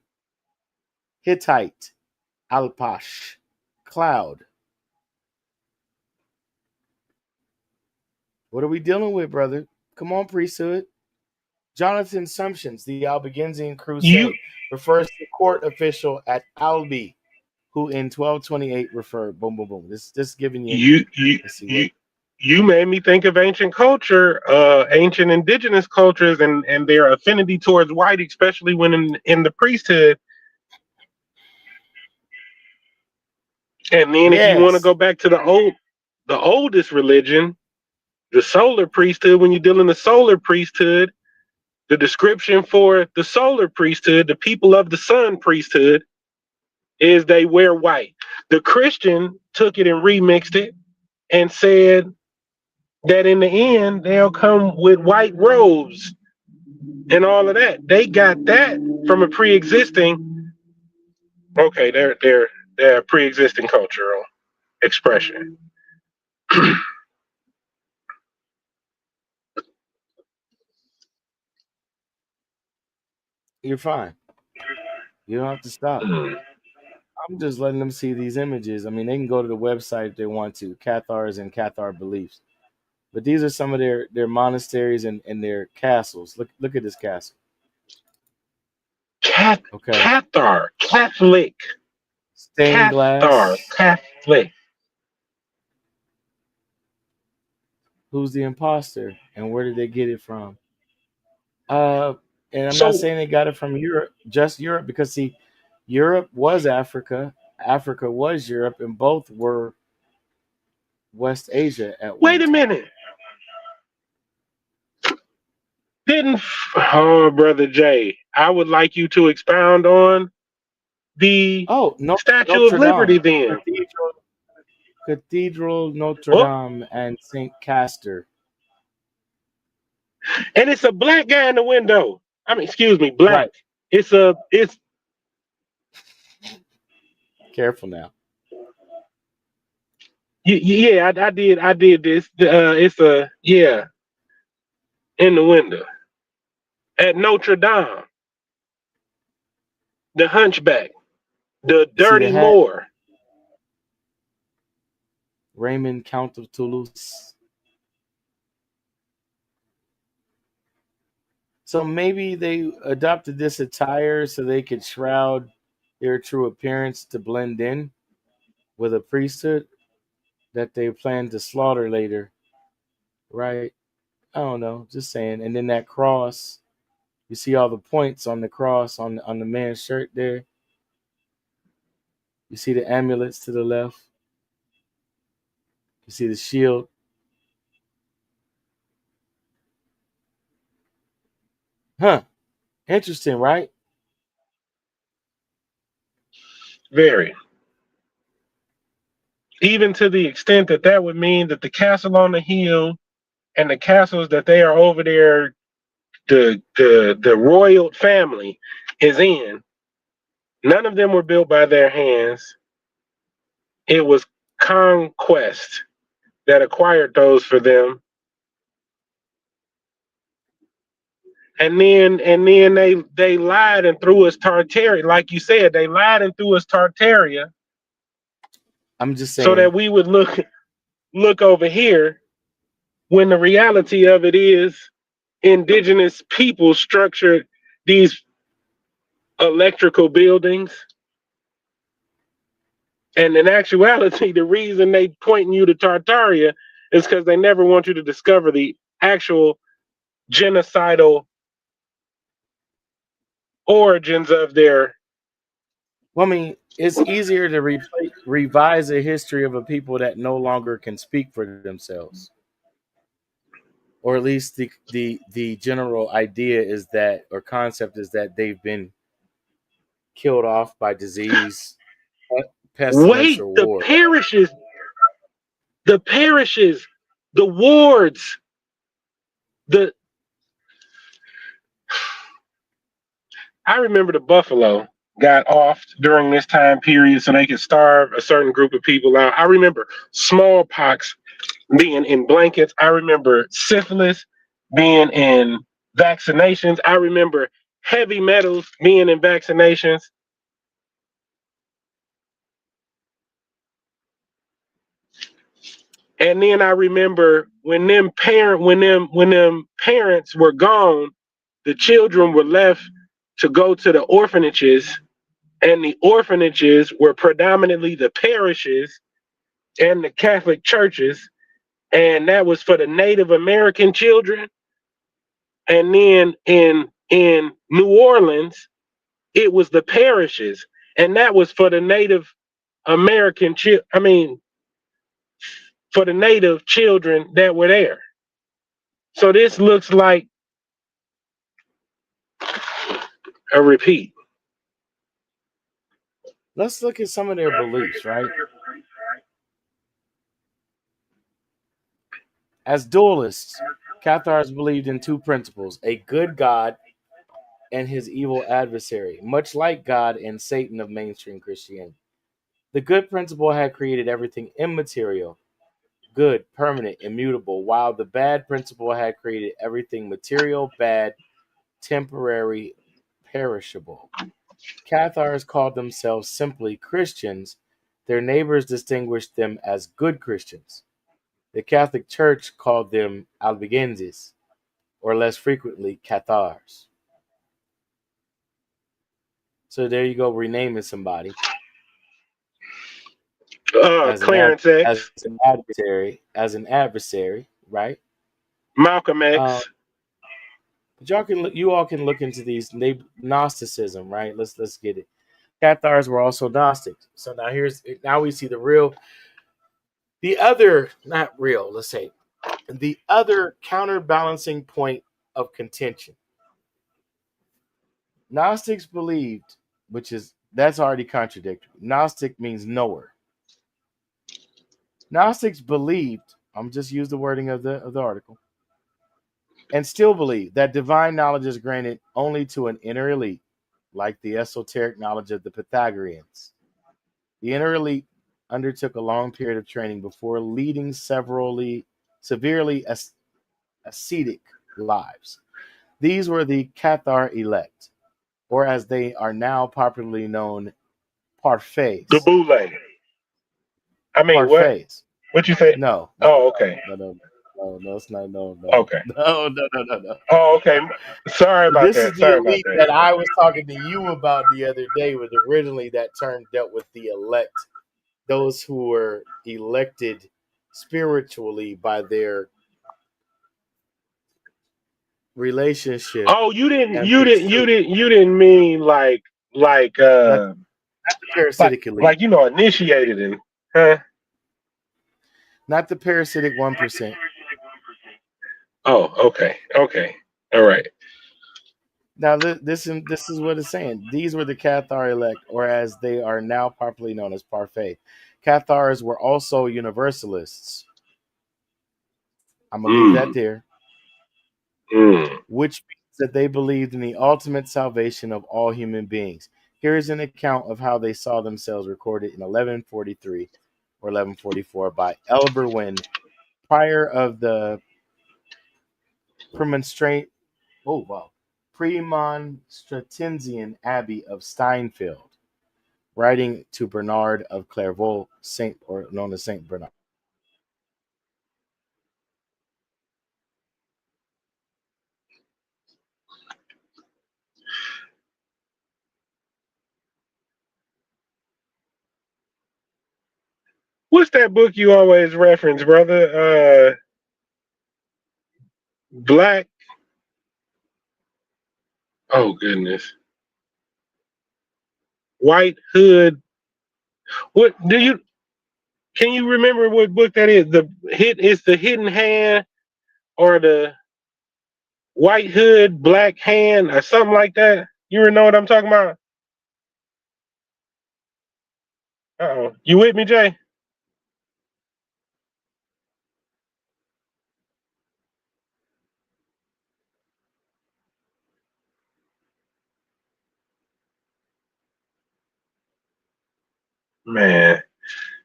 Hittite, alpash, cloud. What are we dealing with, brother? Come on, priesthood. Jonathan Sumptions, the Albigensian You crusade, refers to court official at Albi, who in 1228 referred. Boom, boom, boom. This giving you. you you Let's see what. you you made me think of ancient culture, ancient indigenous cultures, and their affinity towards white, especially when in the priesthood. And then if you want to Yes. go back to the oldest religion, the solar priesthood, when you deal in the solar priesthood, the description for the solar priesthood, the people of the sun priesthood, is they wear white. The Christian took it and remixed it and said that in the end they'll come with white robes and all of that. They got that from a pre-existing. Okay, they're a pre-existing cultural expression. You're fine. You don't have to stop. I'm just letting them see these images. I mean, they can go to the website if they want to, Cathars and Cathar beliefs. But these are some of their monasteries and their castles. Look at this castle. Okay. Cathar, Catholic, Stained Cathar, glass. Catholic. Who's the imposter? And where did they get it from? Uh and I'm not So saying they got it from Europe, just Europe, because see, Europe was Africa, Africa was Europe, and both were West Asia at one wait a time. minute. Didn't oh brother Jay, I would like you to expound on the Oh, no, Statue of Notre Liberty Dame. then. Cathedral Notre Oh, Dame and Saint Castor. and it's a black guy in the window. I mean, excuse me, black. Right. It's Careful now. yeah. I did this. It's a yeah in the window at Notre Dame. The Hunchback, the You see the Dirty hat? Moor. Raymond, Count of Toulouse. So maybe they adopted this attire so they could shroud their true appearance to blend in with a priesthood that they plan to slaughter later, right? I don't know, just saying. And then that cross, you see all the points on the cross on the man's shirt there. You see the amulets to the left. You see the shield. Huh. Interesting, right? Very. Even to the extent that that would mean that the castle on the hill and the castles that they are over there, the royal family is in. None of them were built by their hands. It was conquest that acquired those for them. And then they lied and threw us Tartaria, like you said, they lied and threw us Tartaria I'm just so saying. that we would look over here when the reality of it is indigenous people structured these electrical buildings. And in actuality, the reason they pointing you to Tartaria is because they never want you to discover the actual genocidal origins of their. Well, I mean, it's easier to revise a history of a people that no longer can speak for themselves, or at least the general idea is that, or concept is that they've been killed off by disease, pestilence, Wait, or war. the parishes, the wards, the. I remember the buffalo got off during this time period so they could starve a certain group of people out. I remember smallpox being in blankets. I remember syphilis being in vaccinations. I remember heavy metals being in vaccinations. And then I remember when them parents were gone, the children were left to go to the orphanages, and the orphanages were predominantly the parishes and the Catholic churches, and that was for the Native American children. And then in New Orleans, it was the parishes, and that was for the Native American for the Native children that were there. So this looks like a repeat. Let's look at some of their beliefs, right? As dualists, Cathars believed in two principles: a good God and his evil adversary, much like God and Satan of mainstream Christianity. The good principle had created everything immaterial, good, permanent, immutable, while the bad principle had created everything material, bad, temporary, perishable. Cathars called themselves simply Christians. Their neighbors distinguished them as good Christians. The Catholic Church called them Albigenses, or less frequently, Cathars. So there you go, renaming somebody as Clarence X, as an adversary, right? Malcolm Um, X. but you all can look into these Gnosticism, right? Let's get it. Cathars were also Gnostics. So now we see the other, not real, let's say, the other counterbalancing point of contention. Gnostics believed, that's already contradictory. Gnostic means knower. Gnostics believed, I'm just use the wording of the article, and still believe that divine knowledge is granted only to an inner elite, like the esoteric knowledge of the Pythagoreans. The inner elite undertook a long period of training before leading severely ascetic lives. These were the Cathar elect, or as they are now popularly known, The parfaits. boule. I mean, what? Parfaits. What you say? No, Oh, okay. no, it's not. No, Okay. no. Oh, okay. Sorry about This is that. the Sorry about elite that. that I was talking to you about the other day. Was originally that term dealt with the elect, those who were elected spiritually by their relationship Oh, you didn't and you didn't you pursuit, didn't you didn't mean like not the parasitic elite, like initiated in, huh? not the parasitic 1%. Oh, okay. Okay. All right. Now, this is what it's saying. These were the Cathar elect, or as they are now popularly known as Parfait. Cathars were also Universalists. I'm going to leave that Mm, there, mm. which means that they believed in the ultimate salvation of all human beings. Here is an account of how they saw themselves recorded in 1143 or 1144 by Elberwin, prior of the Premonstrate. Oh, wow. Premonstratensian Abbey of Steinfeld, writing to Bernard of Clairvaux, or known as Saint Bernard. What's that book you always reference, brother? Black. Oh goodness. White Hood. What do you? Can you remember what book that is? It's the Hidden Hand or the White Hood, Black Hand, or something like that. You know what I'm talking about? Uh-oh. You with me, Jay? Man.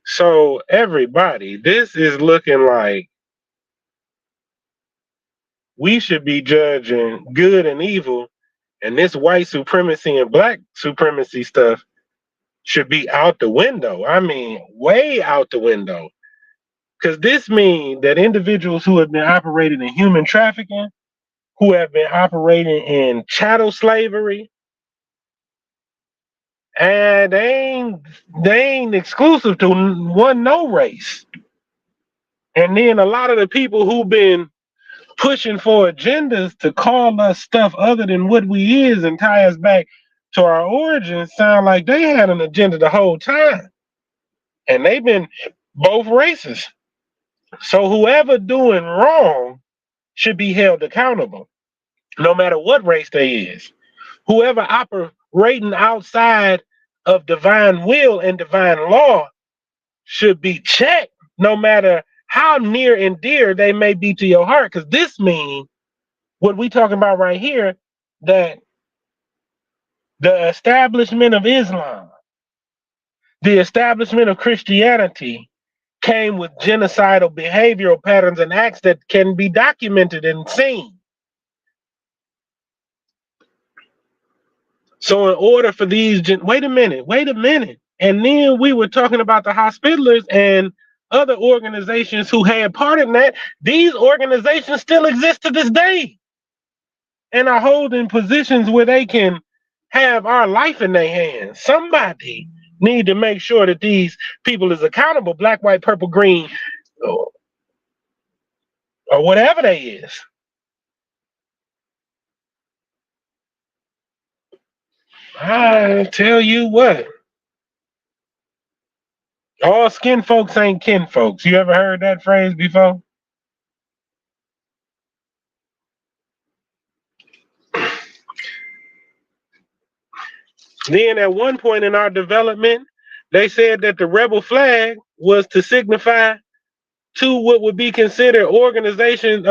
So everybody, this is looking like we should be judging good and evil, and this white supremacy and black supremacy stuff should be out the window. I mean, way out the window. Because this means that individuals who have been operating in human trafficking, who have been operating in chattel slavery, and they ain't exclusive to no race. And then a lot of the people who've been pushing for agendas to call us stuff other than what we is and tie us back to our origins sound like they had an agenda the whole time. And they've been both races. So whoever doing wrong should be held accountable, no matter what race they is. Whoever operating outside of divine will and divine law should be checked, no matter how near and dear they may be to your heart. Because this means what we talking about right here, that the establishment of Islam, the establishment of Christianity came with genocidal behavioral patterns and acts that can be documented and seen. So in order for these, wait a minute. And then we were talking about the Hospitallers and other organizations who had part in that. These organizations still exist to this day and are holding positions where they can have our life in their hands. Somebody need to make sure that these people is accountable, black, white, purple, green, or, or whatever they is. I tell you what, all skin folks ain't kin folks. You ever heard that phrase before? Then at one point in our development, they said that the rebel flag was to signify two what would be considered organizations,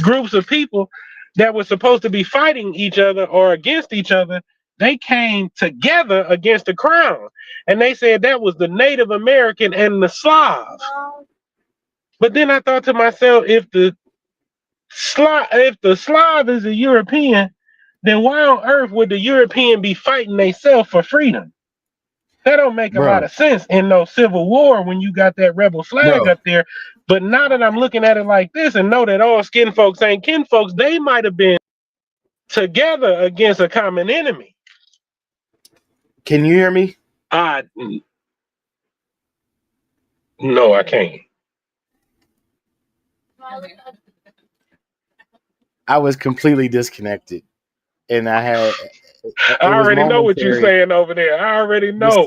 groups of people that were supposed to be fighting each other or against each other. They came together against the crown, and they said that was the Native American and the Slav. But then I thought to myself, if the Slav is a European, then why on earth would the European be fighting themselves for freedom? That don't make a lot Bro, of sense in no civil war when you got that rebel flag bro, up there. But now that I'm looking at it like this and know that all skin folks ain't kin folks, they might have been together against a common enemy. can you hear me? I No, I can't. I was completely disconnected, and I had I it was already know what you're momentary. saying over there. I already The know.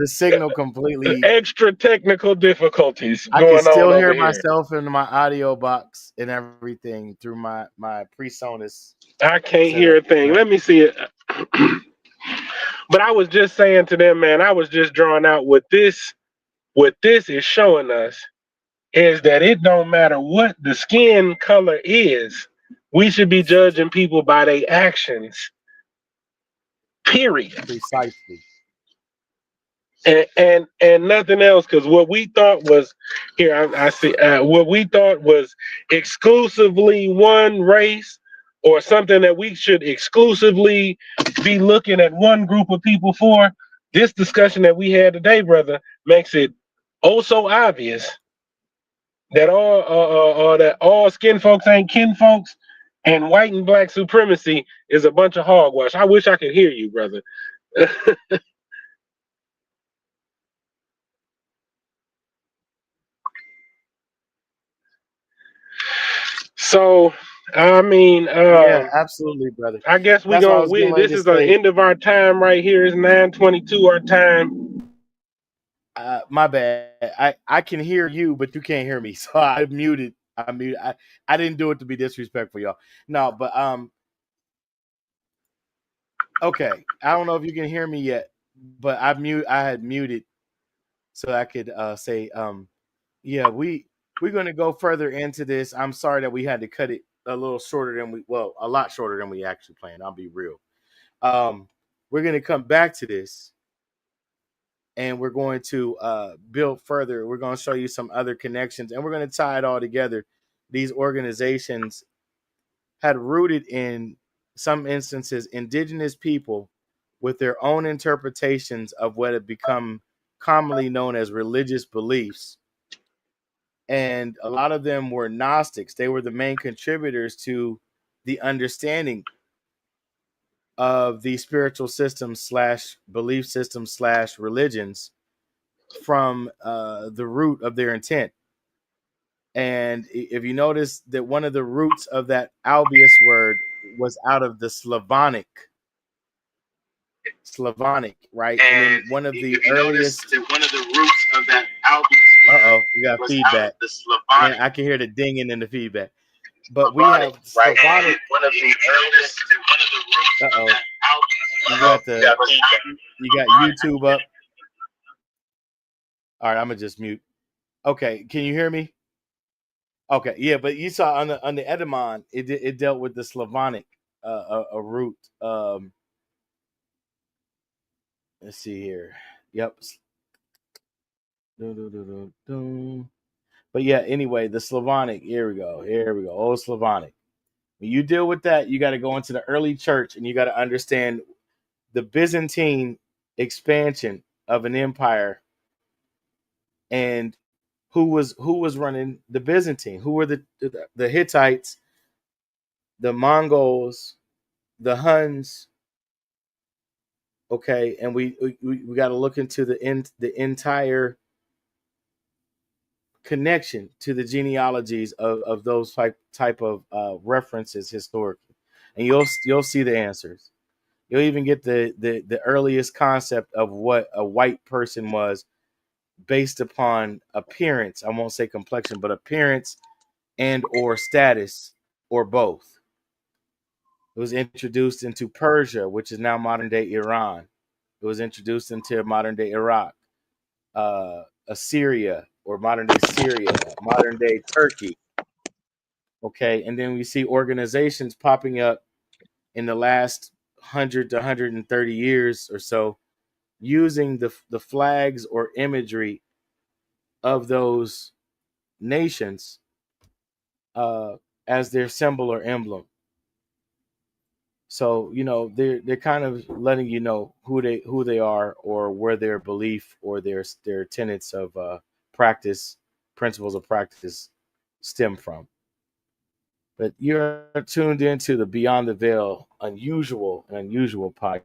signal completely. Extra technical difficulties I can going on still hear over here. myself in my audio box and everything through my PreSonus I can't hear setup. a thing. But Let me see it. But I was just saying to them, man, I was just drawing out what this is showing us is that it don't matter what the skin color is, we should be judging people by their actions, period. precisely, And nothing else, because what we thought was here, I see what we thought was exclusively one race or something that we should exclusively be looking at one group of people for. This discussion that we had today, brother, makes it oh so obvious that all skin folks ain't kin folks, and white and black supremacy is a bunch of hogwash. I wish I could hear you, brother. So, I mean, yeah, absolutely, brother. I guess That's what I was getting ready this to is the say. end of our time right here. It's 9:22 our time. My bad. I can hear you, but you can't hear me, so I muted. I didn't do it to be disrespectful, y'all. No, but okay. I don't know if you can hear me yet, but I had muted so I could say yeah, we're going to go further into this. I'm sorry that we had to cut it a little shorter than a lot shorter than we actually planned. I'll be real. We're going to come back to this, and we're going to build further. We're going to show you some other connections, and we're going to tie it all together. These organizations had rooted in some instances indigenous people with their own interpretations of what had become commonly known as religious beliefs, and a lot of them were Gnostics. They were the main contributors to the understanding of the spiritual systems / belief systems / religions from the root of their intent. And if you notice that one of the roots of that Albius word was out of the Slavonic, right? And then one of the earliest. That one of the roots of that Albius Uh-oh, we got feedback. the Slavonic. Yeah, I can hear the dinging in the feedback. But Slavonic, we have right? Slavonic. One of the earliest, one of the roots Uh-oh. of that Albius. You got YouTube up. All right, I'm gonna just mute. Okay, can you hear me? Okay, yeah, but you saw on the Edamon, it dealt with the Slavonic a root. Let's see here. Yep. But yeah, anyway, the Slavonic. Here we go. Old Slavonic. When you deal with that, you got to go into the early church and you got to understand the Byzantine expansion of an empire and who was running the Byzantine, who were the Hittites, the Mongols, the Huns. Okay, and we got to look into the entire connection to the genealogies of those type of references historically, and you'll see the answers. You'll even get the earliest concept of what a white person was based upon appearance. I won't say complexion, but appearance and or status or both. It was introduced into Persia, which is now modern day Iran. It was introduced into modern day Iraq, Assyria or modern day Syria, modern day Turkey. Okay, and then we see organizations popping up in the last 100 to 130 years or so using the flags or imagery of those nations as their symbol or emblem. So they're kind of letting you know who they are or where their belief or their tenets of practice, principles of practice stem from. But you're tuned into the Beyond the Veil unusual podcast.